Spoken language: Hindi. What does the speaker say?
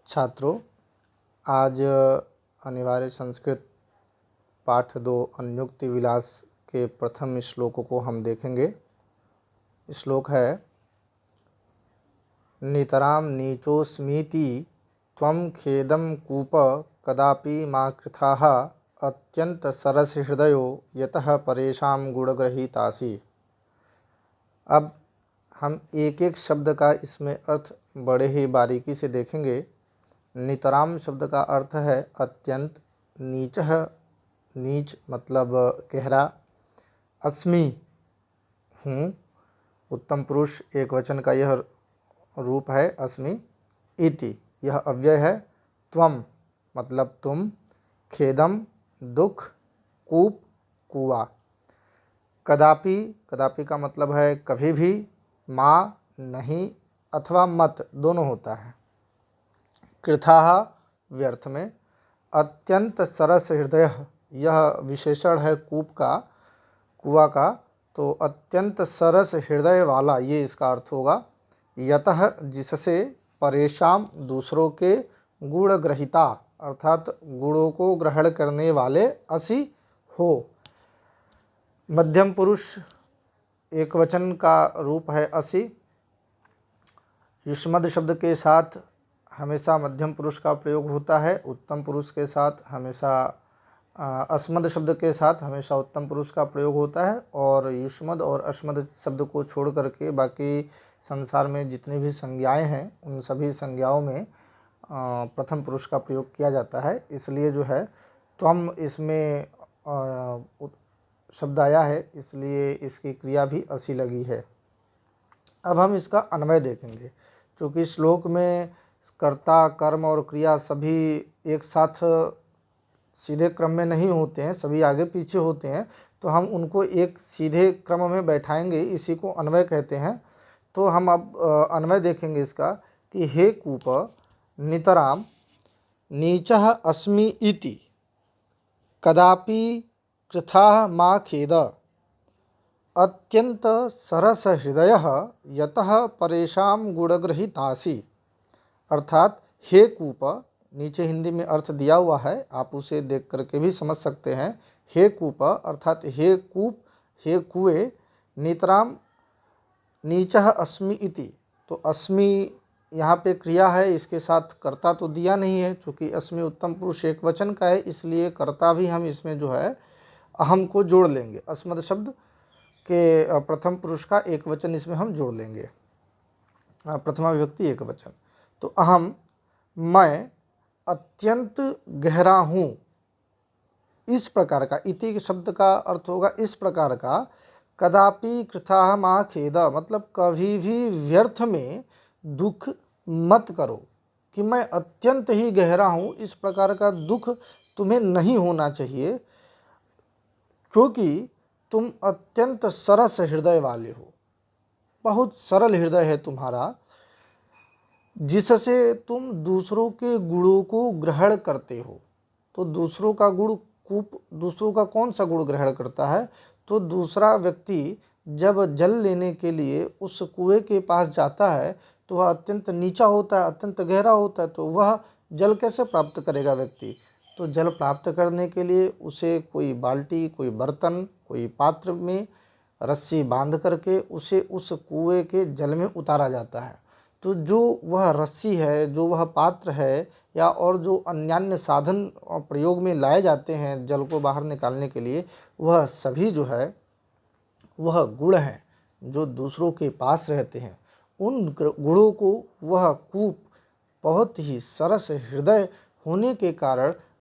छात्रों, आज अनिवार्य संस्कृत पाठ 2 अन्योक्ति विलास के प्रथम श्लोकों को हम देखेंगे। श्लोक है नितरां नीचोऽस्मीति त्वं खेदं कूप कदापि मा कृथाः अत्यंत सरसहृदयो यतः परेषां गुणग्रहीतासि। अब हम एक एक शब्द का इसमें अर्थ बड़े ही बारीकी से देखेंगे। नितराम शब्द का अर्थ है अत्यंत, नीचः नीच मतलब गहरा, अस्मि हूँ, उत्तम पुरुष एक वचन का यह रूप है अस्मि, इति यह अव्यय है, त्वम मतलब तुम, खेदम दुख, कूप कुआं, कदापि कदापि का मतलब है कभी भी, माँ नहीं अथवा मत दोनों होता है, कृथाः व्यर्थ में, अत्यंत सरस हृदय यह विशेषण है कूप का, कुआं का, तो अत्यंत सरस हृदय वाला ये इसका अर्थ होगा। यतः जिससे, परेशान दूसरों के, गुण ग्रहिता अर्थात गुणों को ग्रहण करने वाले, असि हो। मध्यम पुरुष एक वचन का रूप है असि। युष्मद शब्द के साथ हमेशा मध्यम पुरुष का प्रयोग होता है, उत्तम पुरुष के साथ हमेशा अस्मद शब्द के साथ हमेशा उत्तम पुरुष का प्रयोग होता है। और युष्मद और अस्मद शब्द को छोड़ करके बाकी संसार में जितनी भी संज्ञाएं हैं उन सभी संज्ञाओं में प्रथम पुरुष का प्रयोग किया जाता है। इसलिए जो है त्वम इसमें शब्द आया है, इसलिए इसकी क्रिया भी असि लगी है। अब हम इसका अन्वय देखेंगे। चूँकि श्लोक में कर्ता, कर्म और क्रिया सभी एक साथ सीधे क्रम में नहीं होते हैं, सभी आगे पीछे होते हैं, तो हम उनको एक सीधे क्रम में बैठाएंगे, इसी को अन्वय कहते हैं। तो हम अब अन्वय देखेंगे इसका कि हे कूप नितरां नीचः अस्मि इति कदापि कृथाः मा खेद अत्यंत सरस हृदय यतः परेशां गुणग्रहीतासि। अर्थात हे कूप, नीचे हिंदी में अर्थ दिया हुआ है, आप उसे देख करके भी समझ सकते हैं। हे कूप अर्थात हे कूप, हे कुएं, नितरां नीचः अस्मि इति, तो अस्मि यहाँ पे क्रिया है, इसके साथ कर्ता तो दिया नहीं है। चूँकि अस्मि उत्तम पुरुष एक वचन का है, इसलिए कर्ता भी हम इसमें जो है अहम को जोड़ लेंगे। अस्मद शब्द के प्रथम पुरुष का एक वचन इसमें हम जोड़ लेंगे, प्रथमा विभक्ति एक वचन। तो अहम, मैं अत्यंत गहरा हूँ, इस प्रकार का, इति के शब्द का अर्थ होगा इस प्रकार का। कदापि कृथाः मा खेद मतलब कभी भी व्यर्थ में दुख मत करो, कि मैं अत्यंत ही गहरा हूँ, इस प्रकार का दुख तुम्हें नहीं होना चाहिए, क्योंकि तुम अत्यंत सरस हृदय वाले हो, बहुत सरल हृदय है तुम्हारा, जिससे तुम दूसरों के गुणों को ग्रहण करते हो। तो दूसरों का गुण, कूप दूसरों का कौन सा गुण ग्रहण करता है? तो दूसरा व्यक्ति जब जल लेने के लिए उस कुएं के पास जाता है तो वह अत्यंत नीचा होता है, अत्यंत गहरा होता है, तो वह जल कैसे प्राप्त करेगा व्यक्ति? तो जल प्राप्त करने के लिए उसे कोई बाल्टी, कोई बर्तन, कोई पात्र में रस्सी बांध करके उसे उस कुएं के जल में उतारा जाता है। तो जो वह रस्सी है, जो वह पात्र है, या और जो अन्यान्य साधन प्रयोग में लाए जाते हैं जल को बाहर निकालने के लिए, वह सभी जो है वह गुण हैं जो दूसरों के पास रहते हैं। उन गुणों को वह कूप बहुत ही सरस हृदय होने के कारण